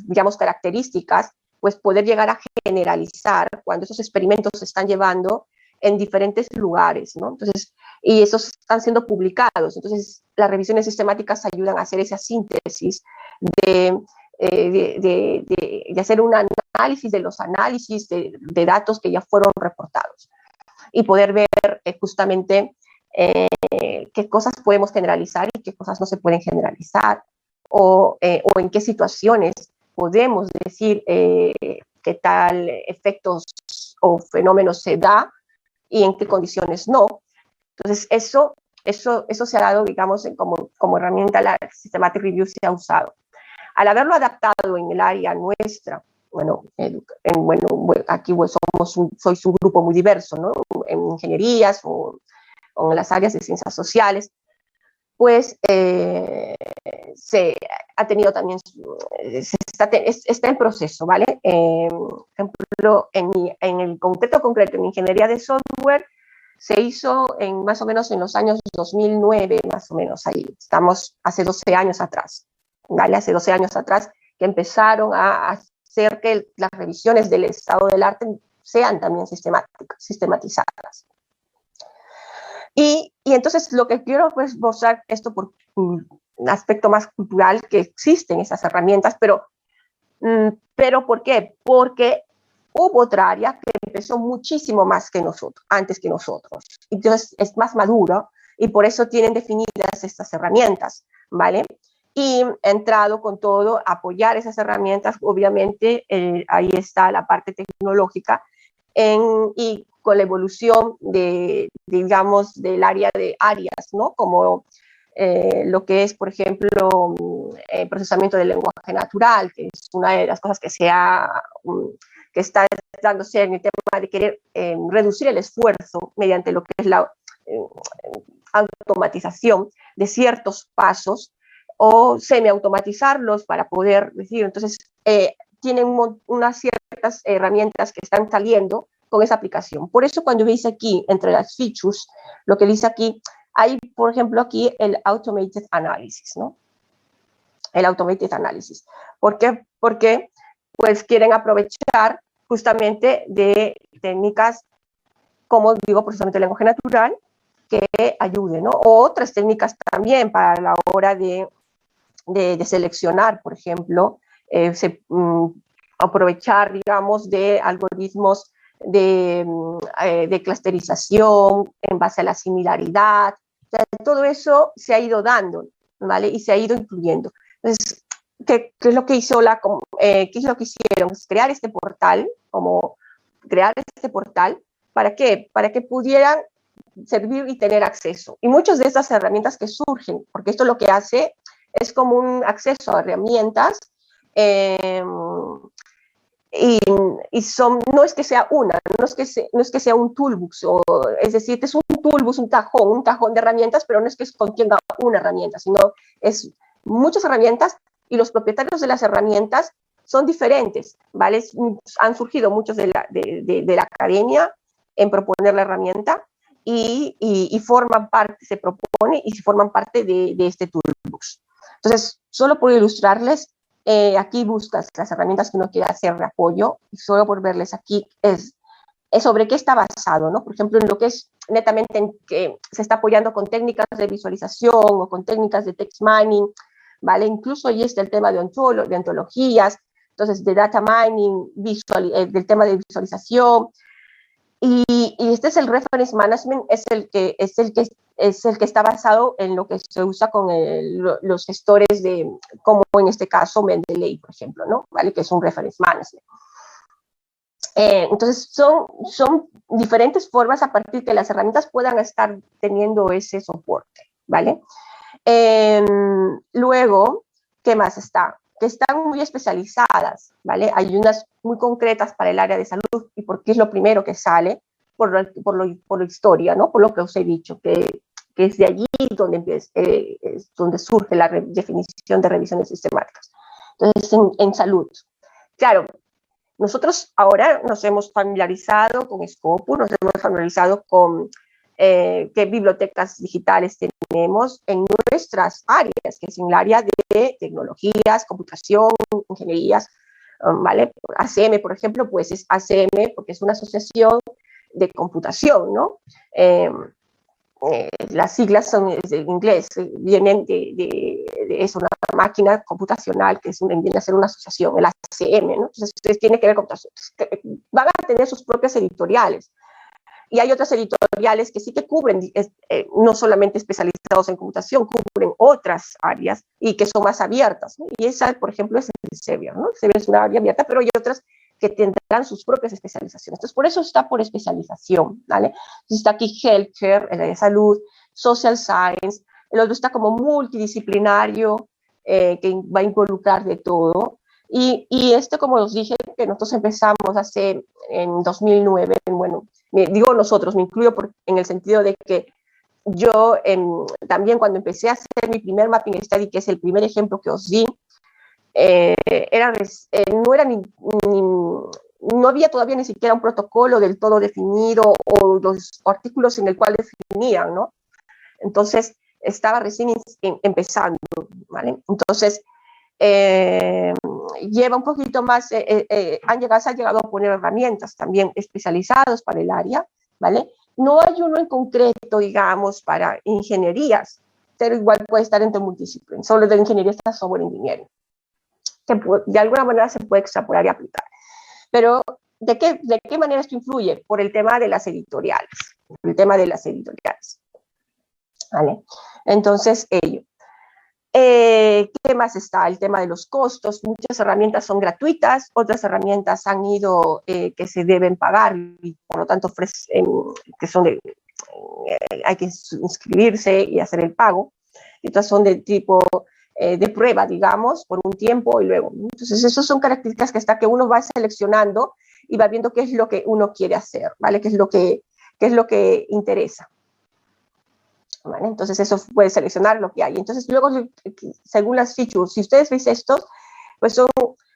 digamos, características, pues poder llegar a generalizar cuando esos experimentos se están llevando en diferentes lugares, ¿no? Entonces, y esos están siendo publicados. Entonces, las revisiones sistemáticas ayudan a hacer esa síntesis de hacer un análisis de los análisis de datos que ya fueron reportados y poder ver justamente qué cosas podemos generalizar y qué cosas no se pueden generalizar, o en qué situaciones podemos decir qué tal efectos o fenómenos se da y en qué condiciones no. Entonces, eso se ha dado, digamos, como herramienta, la Systematic Review se ha usado. Al haberlo adaptado en el área nuestra, bueno, aquí sois un grupo muy diverso, ¿no? En ingenierías o en las áreas de ciencias sociales, pues se ha tenido también, está en proceso, ¿vale? Por ejemplo, en el concreto, en ingeniería de software, se hizo más o menos en los años 2009, más o menos ahí. Estamos hace 12 años atrás, ¿vale? Hace 12 años atrás que empezaron a hacer que las revisiones del estado del arte sean también sistematizadas. Y entonces lo que quiero pues mostrar esto por un aspecto más cultural, que existen esas herramientas, pero ¿por qué? Porque hubo otra área que empezó muchísimo más que nosotros, antes que nosotros. Entonces es más maduro y por eso tienen definidas estas herramientas, ¿vale? Y he entrado con todo a apoyar esas herramientas, obviamente ahí está la parte tecnológica y con la evolución digamos, del área de áreas, ¿no? Como lo que es, por ejemplo, procesamiento del lenguaje natural, que es una de las cosas que está dándose en el tema de querer reducir el esfuerzo mediante lo que es la automatización de ciertos pasos o semiautomatizarlos para poder decir, entonces, tienen unas ciertas herramientas que están saliendo con esa aplicación. Por eso cuando veis aquí, entre las features, lo que dice aquí, hay, por ejemplo, aquí el Automated Analysis, ¿no? El Automated Analysis. ¿Por qué? Porque pues quieren aprovechar justamente de técnicas como, digo, procesamiento del lenguaje natural, que ayuden, ¿no? O otras técnicas también para la hora de seleccionar, por ejemplo, aprovechar, digamos, de algoritmos de clusterización en base a la similaridad. O sea, todo eso se ha ido dando, ¿vale? Y se ha ido incluyendo. Entonces, ¿qué es lo que hizo qué es lo que hicieron? Es crear este portal, ¿para qué? Para que pudieran servir y tener acceso. Y muchas de estas herramientas que surgen, porque esto lo que hace es como un acceso a herramientas Eh, no es que sea una, no es que sea un toolbox, es decir, es un toolbox, un cajón de herramientas, pero no es que contenga una herramienta, sino es muchas herramientas y los propietarios de las herramientas son diferentes, ¿vale? Han surgido muchos de la academia en proponer la herramienta y forman parte, se propone y forman parte de este toolbox. Entonces, solo por ilustrarles, aquí buscas las herramientas que uno quiere hacer de apoyo, y solo por verles aquí es sobre qué está basado, ¿no? Por ejemplo, en lo que es netamente en que se está apoyando con técnicas de visualización o con técnicas de text mining, ¿vale? Incluso ahí está el tema de ontologías, entonces de data mining, del tema de visualización, y este es el reference management, es el que está basado en lo que se usa con los gestores de, como en este caso Mendeley, por ejemplo, ¿no? ¿Vale? Que es un reference management. Entonces, son diferentes formas a partir de que las herramientas puedan estar teniendo ese soporte, ¿vale? Luego, ¿qué más está? Que están muy especializadas, ¿vale? Hay unas muy concretas para el área de salud, y porque es lo primero que sale, por la historia, ¿no? Por lo que os he dicho, que es de allí donde surge la definición de revisiones sistemáticas. Entonces, en salud. Claro, nosotros ahora nos hemos familiarizado con Scopus, nos hemos familiarizado con qué bibliotecas digitales tenemos en nuestras áreas, que es en el área de tecnologías, computación, ingenierías, ¿vale? ACM, por ejemplo, pues es ACM porque es una asociación de computación, ¿no? Las siglas son en inglés, vienen es una máquina computacional que viene a ser una asociación, el ACM, ¿no? Entonces tiene que ver con computación. Van a tener sus propias editoriales. Y hay otras editoriales que sí que cubren, no solamente especializados en computación, cubren otras áreas y que son más abiertas, ¿no? Y esa, por ejemplo, es el Elsevier, ¿no? Elsevier es una área abierta, pero hay otras que tendrán sus propias especializaciones. Entonces, por eso está por especialización, ¿vale? Entonces, está aquí Healthcare, el área de salud, Social Science, el otro está como multidisciplinario, que va a involucrar de todo. Y como os dije, que nosotros empezamos en 2009, bueno, digo nosotros, me incluyo en el sentido de que yo también cuando empecé a hacer mi primer mapping study, que es el primer ejemplo que os di, no había todavía ni siquiera un protocolo del todo definido o los artículos en el cual definían, ¿no? Entonces, estaba recién empezando, ¿vale? Entonces, lleva un poquito más, se han llegado a poner herramientas también especializadas para el área, ¿vale? No hay uno en concreto, digamos, para ingenierías, pero igual puede estar entre multidisciplinas. Solo de ingeniería está software engineering, que de alguna manera se puede extrapolar y aplicar. Pero, ¿de qué manera esto influye? Por el tema de las editoriales, ¿vale? Entonces, ello. ¿Qué más está? El tema de los costos. Muchas herramientas son gratuitas, otras herramientas han ido que se deben pagar y por lo tanto que son hay que inscribirse y hacer el pago. Y otras son de tipo de prueba, digamos, por un tiempo y luego. Entonces, esas son características que uno va seleccionando y va viendo qué es lo que uno quiere hacer, ¿vale? Qué es lo que interesa. ¿Vale? Entonces eso puede seleccionar lo que hay. Entonces luego, según las features, si ustedes ven estos, pues son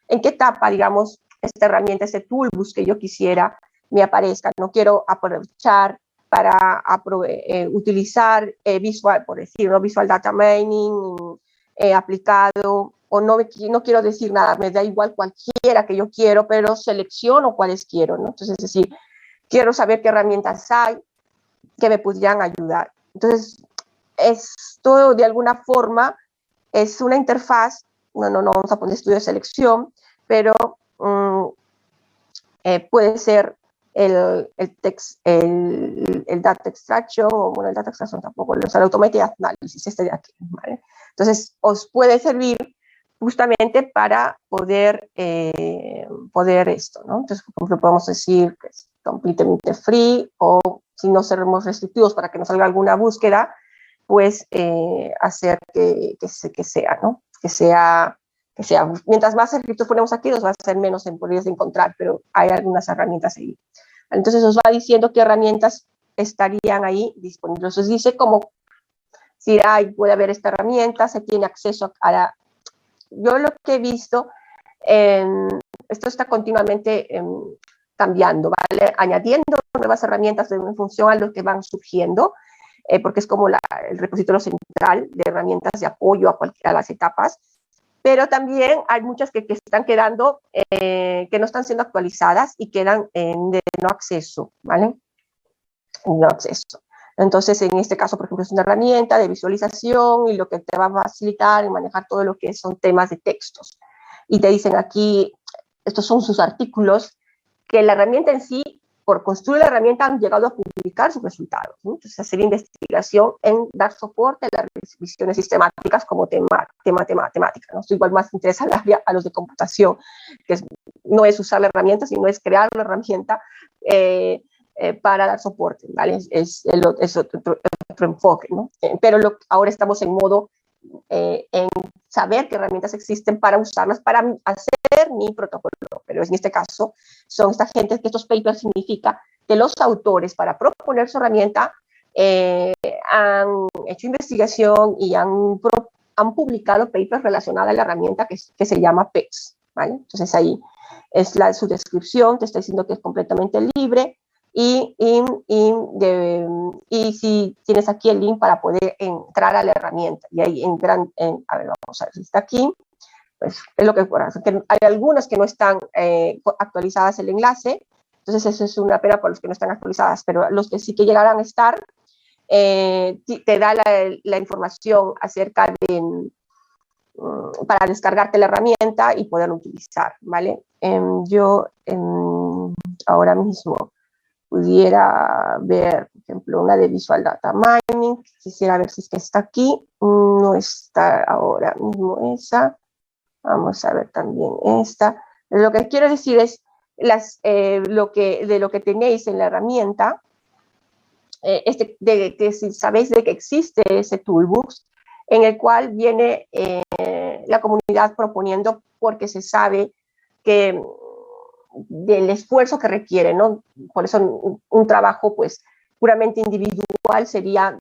en qué etapa, digamos, esta herramienta, este toolbox que yo quisiera me aparezca. No quiero aprovechar para utilizar visual, por decir, ¿no? Visual Data Mining aplicado, o no quiero decir nada, me da igual cualquiera que yo quiero, pero selecciono cuáles quiero, ¿no? Entonces, es decir, quiero saber qué herramientas hay que me pudieran ayudar. Entonces, esto de alguna forma es una interfaz, no vamos a poner estudio de selección, pero puede ser el data extraction, o bueno, el data extraction tampoco, el automated analysis, este de aquí, ¿vale? Entonces, os puede servir justamente para poder esto, ¿no? Entonces, por ejemplo, podemos decir que es completamente free, o si no seremos restrictivos para que nos salga alguna búsqueda, pues hacer que sea, ¿no? Que sea que sea, mientras más escritos ponemos aquí, nos va a ser menos podrías encontrar, pero hay algunas herramientas ahí. Entonces nos va diciendo qué herramientas estarían ahí disponibles. Entonces dice como si puede haber esta herramienta, se tiene acceso a la... Yo lo que he visto, esto está continuamente cambiando, ¿vale? Añadiendo nuevas herramientas en función a lo que van surgiendo, porque es como el repositorio central de herramientas de apoyo a cualquiera de las etapas, pero también hay muchas que están quedando, que no están siendo actualizadas y quedan de no acceso, ¿vale? No acceso. Entonces, en este caso, por ejemplo, es una herramienta de visualización y lo que te va a facilitar en manejar todo lo que son temas de textos. Y te dicen aquí, estos son sus artículos, que la herramienta en sí, por construir la herramienta, han llegado a publicar sus resultados, ¿no? Entonces, hacer investigación en dar soporte a las revisiones sistemáticas como temática, ¿no? Esto igual más interesa a los de computación, que no es usar la herramienta, sino es crear la herramienta para dar soporte, ¿vale? Es otro enfoque, ¿no? Pero ahora estamos en modo en saber qué herramientas existen para usarlas para hacer mi protocolo, pero en este caso son esta gente que estos papers significa que los autores para proponer su herramienta han hecho investigación y han publicado papers relacionados a la herramienta que se llama PEX, ¿vale? Entonces ahí es su descripción, te está diciendo que es completamente libre, y si tienes aquí el link para poder entrar a la herramienta, y ahí a ver, vamos a ver si está aquí, pues es lo que hay algunas que no están actualizadas el enlace, entonces eso es una pena por los que no están actualizadas, pero los que sí que llegarán a estar, te da la información acerca de, para descargarte la herramienta y poderlo utilizar, ¿vale? Yo ahora mismo pudiera ver, por ejemplo, una de Visual Data Mining, quisiera ver si es que está aquí, no está ahora mismo esa, vamos a ver también esta. Lo que quiero decir es de lo que tenéis en la herramienta, que si sabéis de que existe ese toolbox, en el cual viene la comunidad proponiendo porque se sabe que del esfuerzo que requiere, ¿no? Por eso un trabajo, pues, puramente individual sería,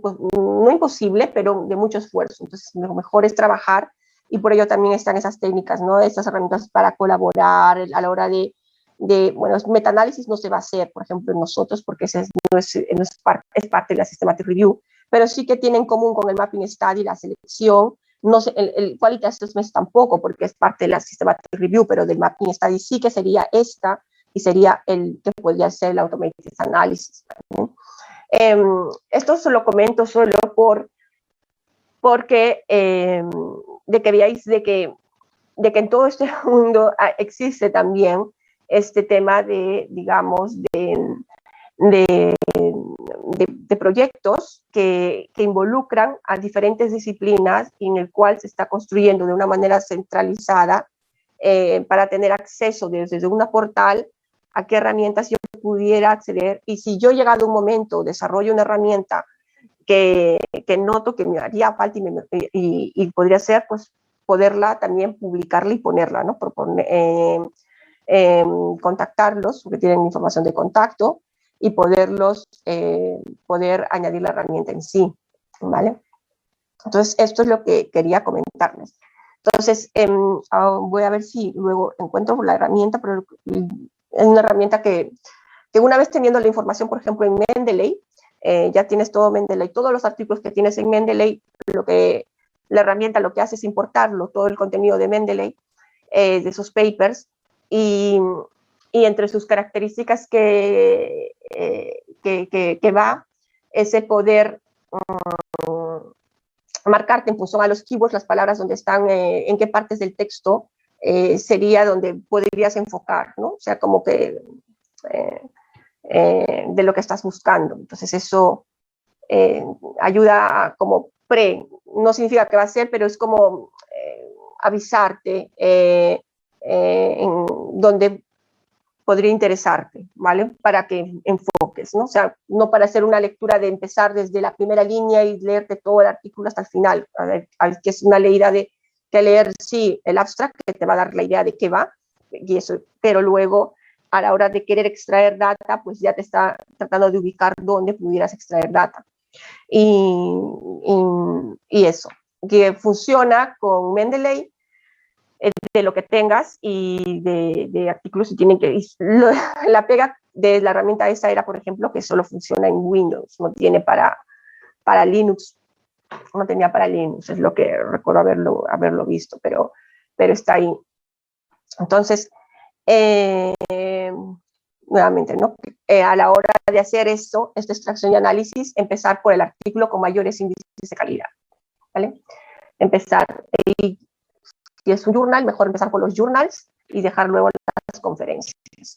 pues, no imposible, pero de mucho esfuerzo. Entonces, lo mejor es trabajar y por ello también están esas técnicas, ¿no? Estas herramientas para colaborar a la hora de bueno, metaanálisis no se va a hacer, por ejemplo, en nosotros, porque es parte de la Systematic Review, pero sí que tiene en común con el Mapping Study la selección. No sé, el Quality Assessment tampoco, porque es parte de la Systematic Review, pero del Mapping Study sí que sería esta, y sería el que podría ser el Automated Analysis. Esto se lo comento solo porque de que veáis de que en todo este mundo existe también este tema de, digamos, de proyectos que involucran a diferentes disciplinas y en el cual se está construyendo de una manera centralizada para tener acceso desde una portal a qué herramientas yo pudiera acceder. Y si yo llegado a un momento desarrollo una herramienta que noto que me haría falta y podría ser, pues, poderla también publicarla y ponerla, ¿no? Contactarlos, porque tienen información de contacto, y poder añadir la herramienta en sí, ¿vale? Entonces, esto es lo que quería comentarles. Entonces, voy a ver si luego encuentro la herramienta, pero es una herramienta que una vez teniendo la información, por ejemplo, en Mendeley, ya tienes todo Mendeley, todos los artículos que tienes en Mendeley, la herramienta lo que hace es importarlo, todo el contenido de Mendeley, de esos papers, y entre sus características que va es el poder marcarte en función a los keywords, las palabras donde están, en qué partes del texto sería donde podrías enfocar, ¿no? O sea, como que de lo que estás buscando. Entonces eso ayuda a como no significa que va a ser, pero es como avisarte en donde podría interesarte, ¿vale? Para que enfoques, ¿no? O sea, no para hacer una lectura de empezar desde la primera línea y leerte todo el artículo hasta el final, a ver, que es una leída de que leer, sí, el abstract, que te va a dar la idea de qué va, y eso, pero luego, a la hora de querer extraer data, pues ya te está tratando de ubicar dónde pudieras extraer data. Y eso, que funciona con Mendeley, de lo que tengas y de artículos y tienen que... la pega de la herramienta esa era, por ejemplo, que solo funciona en Windows, no tiene para Linux, no tenía para Linux, es lo que recuerdo haberlo visto, pero está ahí. Entonces, nuevamente, ¿no? A la hora de hacer esto, esta extracción y análisis, empezar por el artículo con mayores índices de calidad, ¿vale? Empezar, y si es un journal, mejor empezar por los journals y dejar luego las conferencias.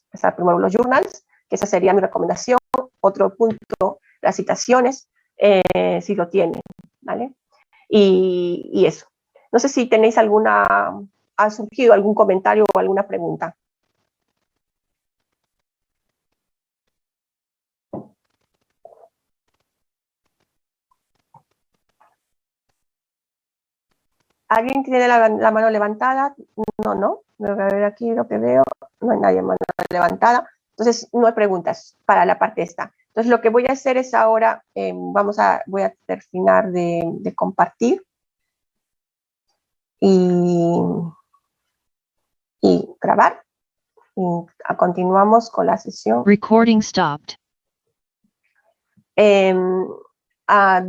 Empezar primero los journals, que esa sería mi recomendación. Otro punto, las citaciones, si lo tienen, ¿vale? Y eso. No sé si tenéis ha surgido algún comentario o alguna pregunta. ¿Alguien tiene la mano levantada? No. A ver aquí lo que veo. No hay nadie mano levantada. Entonces, no hay preguntas para la parte esta. Entonces, lo que voy a hacer es ahora, voy a terminar de compartir. Y grabar. Y continuamos con la sesión. Recording stopped. A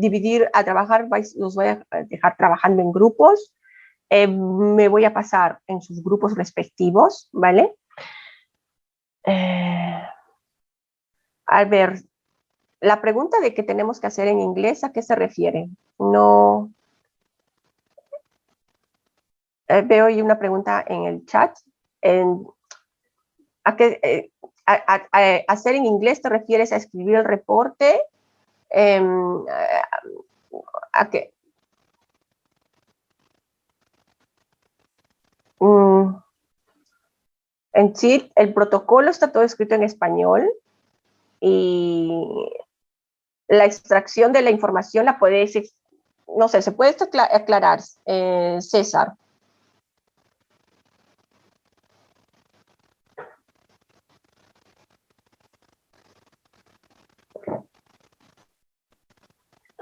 trabajar, los voy a dejar trabajando en grupos. Me voy a pasar en sus grupos respectivos, ¿vale? A ver, la pregunta de qué tenemos que hacer en inglés, ¿a qué se refiere? No. Veo ahí una pregunta en el chat. ¿Hacer en inglés te refieres a escribir el reporte? ¿A qué? En sí, el protocolo está todo escrito en español y la extracción de la información la puedes, no sé, ¿se puede aclarar, César?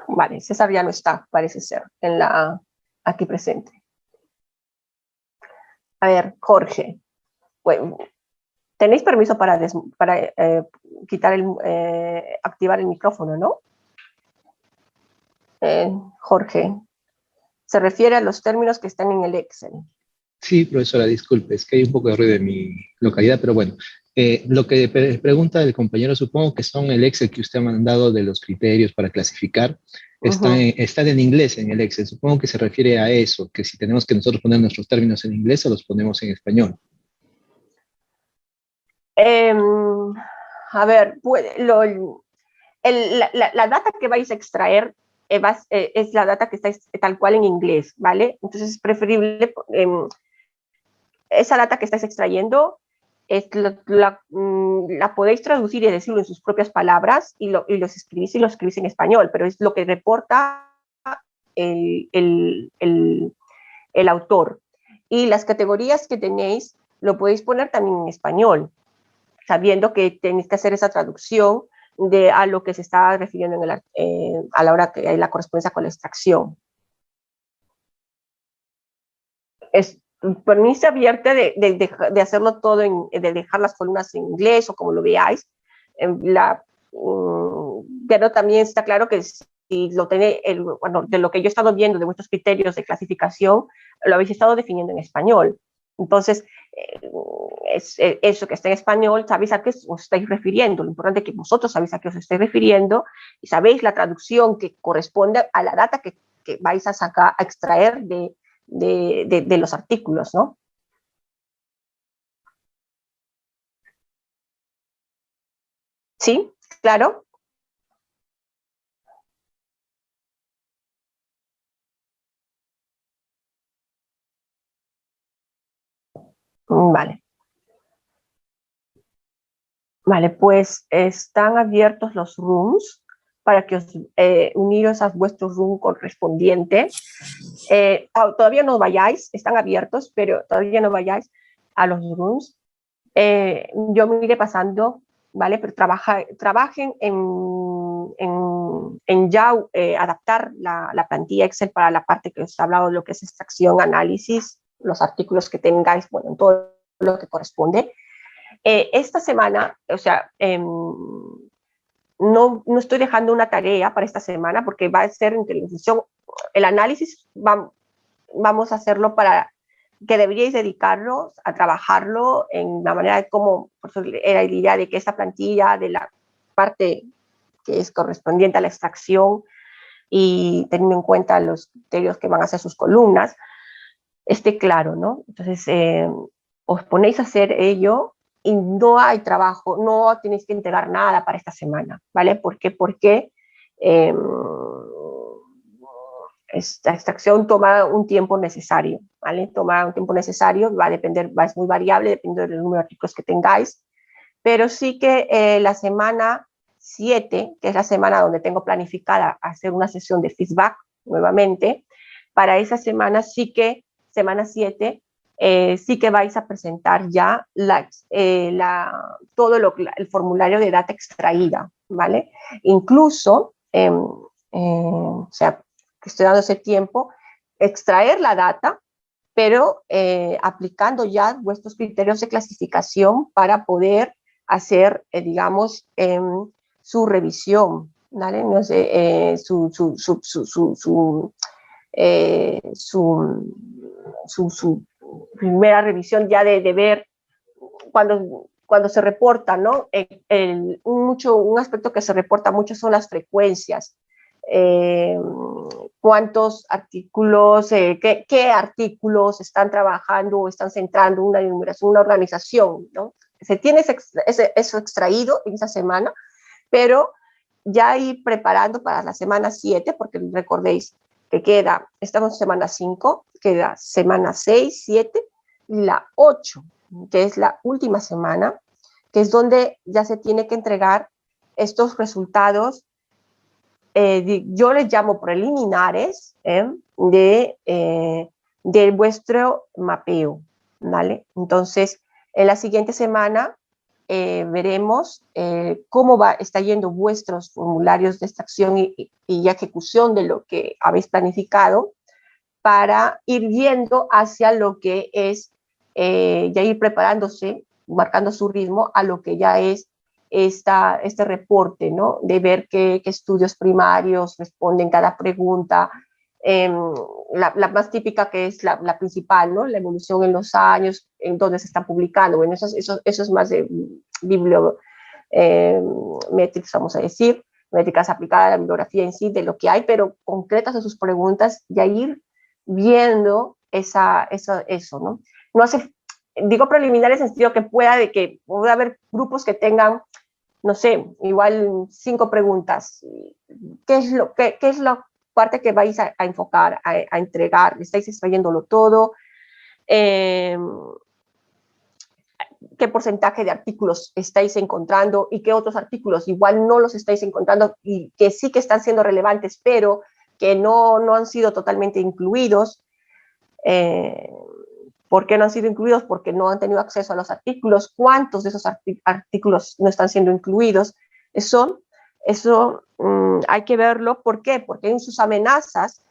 Vale, César ya no está, parece ser, aquí presente. A ver, Jorge. Bueno, ¿tenéis permiso para activar el micrófono, no? Jorge, se refiere a los términos que están en el Excel. Sí, profesora, disculpe, es que hay un poco de ruido en mi localidad, pero bueno, lo que pregunta el compañero, supongo que son el Excel que usted ha mandado de los criterios para clasificar, están en inglés en el Excel, supongo que se refiere a eso, que si tenemos que nosotros poner nuestros términos en inglés o los ponemos en español. A ver, la data que vais a extraer es la data que está tal cual en inglés, ¿vale? Entonces es preferible, esa data que estáis extrayendo, la podéis traducir y decirlo en sus propias palabras y lo escribís en español, pero es lo que reporta el autor. Y las categorías que tenéis lo podéis poner también en español, sabiendo que tenéis que hacer esa traducción a lo que se está refiriendo a la hora que hay la correspondencia con la extracción. Por mí se abierta de hacerlo todo, de dejar las columnas en inglés o como lo veáis. Pero también está claro que si lo tenéis, de lo que yo he estado viendo de vuestros criterios de clasificación, lo habéis estado definiendo en español. Entonces, eso que está en español, sabéis a qué os estáis refiriendo. Lo importante es que vosotros sabéis a qué os estáis refiriendo y sabéis la traducción que corresponde a la data que vais a extraer de los artículos, ¿no? ¿Sí? ¿Claro? Vale. Vale, pues están abiertos los rooms para que os uniros a vuestro room correspondiente. Todavía no vayáis, están abiertos, pero todavía no vayáis a los rooms. Yo me iré pasando, ¿vale? Pero trabajen en ya adaptar la plantilla Excel para la parte que os he hablado, lo que es extracción, análisis, los artículos que tengáis, bueno, en todo lo que corresponde. Esta semana, o sea, no estoy dejando una tarea para esta semana porque va a ser en televisión. El análisis vamos a hacerlo para que deberíais dedicarlos a trabajarlo en la manera de cómo, por eso era la idea de que esta plantilla de la parte que es correspondiente a la extracción y teniendo en cuenta los criterios que van a ser sus columnas, esté claro, ¿no? Entonces, os ponéis a hacer ello y no hay trabajo, no tenéis que entregar nada para esta semana, ¿vale? ¿Por qué? Porque esta extracción toma un tiempo necesario, ¿vale? Toma un tiempo necesario, va a depender, es muy variable, dependiendo del número de artículos que tengáis, pero sí que la semana 7, que es la semana donde tengo planificada hacer una sesión de feedback nuevamente, para esa semana sí que, semana 7, sí que vais a presentar ya todo el formulario de data extraída, ¿vale? Incluso, o sea, que estoy dando ese tiempo, extraer la data, pero aplicando ya vuestros criterios de clasificación para poder hacer, digamos, su revisión, ¿vale? No sé, su primera revisión ya de ver cuando se reporta, ¿no? Un aspecto que se reporta mucho son las frecuencias. Cuántos artículos, qué artículos están trabajando o están centrando una enumeración, una organización, ¿no? Se tiene eso extraído en esa semana, pero ya ir preparando para la semana 7, porque recordéis que estamos en semana 5, queda semana 6, 7 y la 8, que es la última semana, que es donde ya se tiene que entregar estos resultados, yo les llamo preliminares, de vuestro mapeo, ¿vale? Entonces, en la siguiente semana veremos cómo está yendo vuestros formularios de extracción y ejecución de lo que habéis planificado para ir viendo hacia lo que es, ya ir preparándose, marcando su ritmo a lo que ya es este reporte, ¿no? De ver qué estudios primarios responden cada pregunta, la más típica que es la principal, ¿no? La evolución en los años, en donde se están publicando. Bueno, eso es más de bibliométricas, vamos a decir, métricas aplicadas a la bibliografía en sí, de lo que hay, pero concretas a sus preguntas, y a ir viendo eso, ¿no? No hace, digo preliminares en el sentido que pueda haber grupos que tengan, no sé, igual 5 preguntas. ¿Qué es la parte que vais a enfocar, a entregar? ¿Estáis extrayéndolo todo? ¿Qué porcentaje de artículos estáis encontrando y qué otros artículos igual no los estáis encontrando y que sí que están siendo relevantes, pero que no han sido totalmente incluidos? ¿Por qué no han sido incluidos? Porque no han tenido acceso a los artículos. ¿Cuántos de esos artículos no están siendo incluidos? Eso hay que verlo. ¿Por qué? Porque en sus amenazas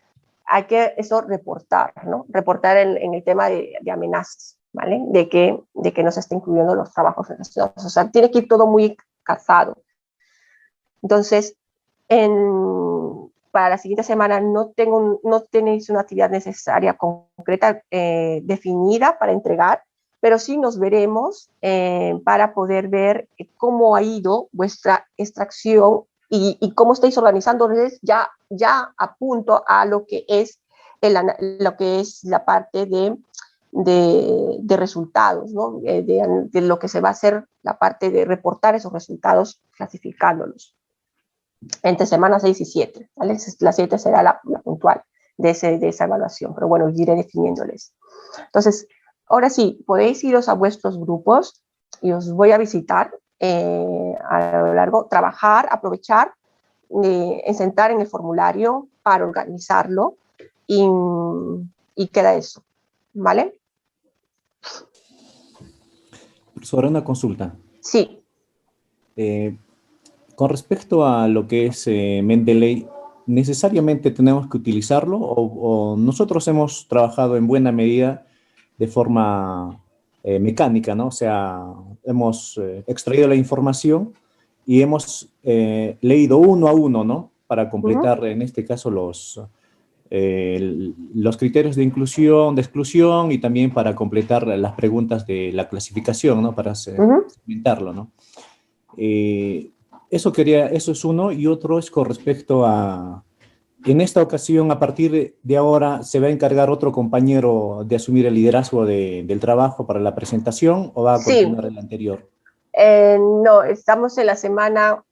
hay que reportar, ¿no? Reportar en el tema de amenazas, ¿vale? De que no se está incluyendo los trabajos relacionados. O sea, tiene que ir todo muy casado. Entonces, para la siguiente semana no tenéis una actividad necesaria concreta definida para entregar, pero sí nos veremos para poder ver cómo ha ido vuestra extracción y cómo estáis organizándoles ya a punto a lo que es la parte de resultados, ¿no? De lo que se va a hacer, la parte de reportar esos resultados clasificándolos entre semanas 6 y 7, ¿vale? La 7 será la puntual de esa evaluación, pero bueno, iré definiéndoles. Entonces, ahora sí, podéis iros a vuestros grupos y os voy a visitar a lo largo, trabajar, aprovechar en sentar en el formulario para organizarlo y queda eso, ¿vale? Sobre una consulta. Sí. Con respecto a lo que es Mendeley, ¿necesariamente tenemos que utilizarlo o nosotros hemos trabajado en buena medida de forma mecánica, ¿no? O sea, hemos extraído la información y hemos leído uno a uno, ¿no? Para completar, en este caso, los criterios de inclusión, de exclusión y también para completar las preguntas de la clasificación, ¿no? Para segmentarlo, ¿no? Eso es uno, y otro es con respecto a, en esta ocasión, a partir de ahora, ¿se va a encargar otro compañero de asumir el liderazgo del trabajo para la presentación o va a Sí. continuar el anterior? No, estamos en la semana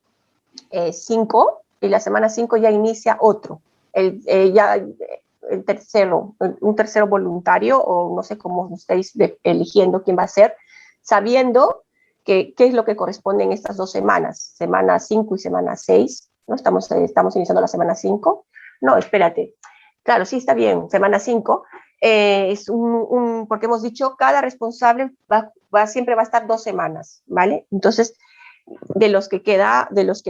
5 y la semana 5 ya inicia otro, un tercero voluntario, o no sé cómo estáis eligiendo quién va a ser, sabiendo qué es lo que corresponde en estas 2 semanas, semana 5 y semana 6, ¿no? Estamos iniciando la semana 5. No, espérate. Claro, sí, está bien, semana 5. Es porque hemos dicho, cada responsable siempre va a estar 2 semanas, ¿vale? Entonces, de los que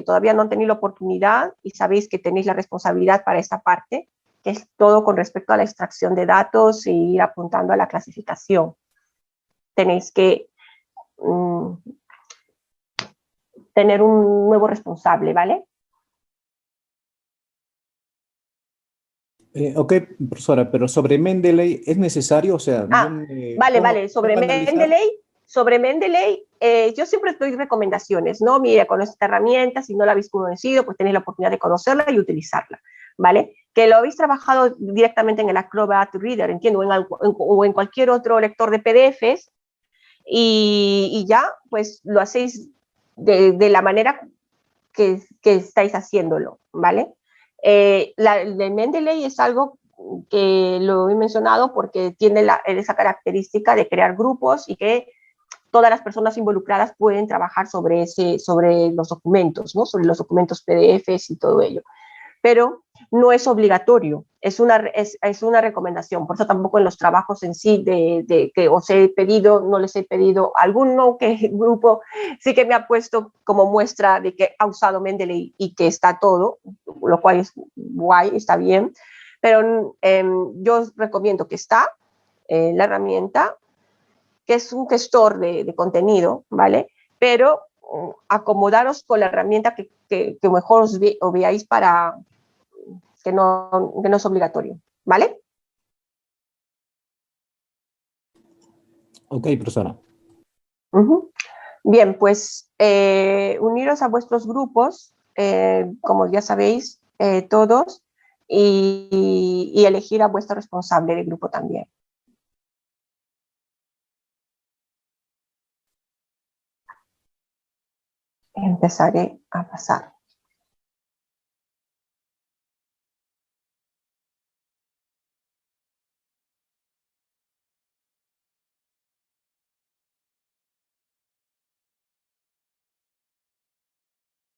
todavía no han tenido la oportunidad, y sabéis que tenéis la responsabilidad para esta parte, que es todo con respecto a la extracción de datos y ir apuntando a la clasificación. Tenéis que tener un nuevo responsable, ¿vale? Ok, profesora, pero sobre Mendeley, ¿es necesario? O sea, vale, sobre Mendeley, yo siempre doy recomendaciones, ¿no? Mire, con esta herramienta, si no la habéis conocido, pues tenéis la oportunidad de conocerla y utilizarla, ¿vale? Que lo habéis trabajado directamente en el Acrobat Reader, entiendo, o en cualquier otro lector de PDFs, y ya, pues lo hacéis de la manera que estáis haciéndolo, ¿vale? El de Mendeley es algo que lo he mencionado porque tiene esa característica de crear grupos y que todas las personas involucradas pueden trabajar sobre los documentos, ¿no? Sobre los documentos PDFs y todo ello. Pero no es obligatorio, es una recomendación. Por eso tampoco en los trabajos en sí que os he pedido, no les he pedido, alguno que el grupo sí que me ha puesto como muestra de que ha usado Mendeley y que está todo, lo cual es guay, está bien. Pero yo os recomiendo que está la herramienta, que es un gestor de contenido, ¿vale? Pero acomodaros con la herramienta que mejor os veáis para que no es obligatorio, ¿vale? Ok, profesora. Bien, pues uniros a vuestros grupos, como ya sabéis, todos, y elegir a vuestro responsable de grupo también. Empezaré a pasar.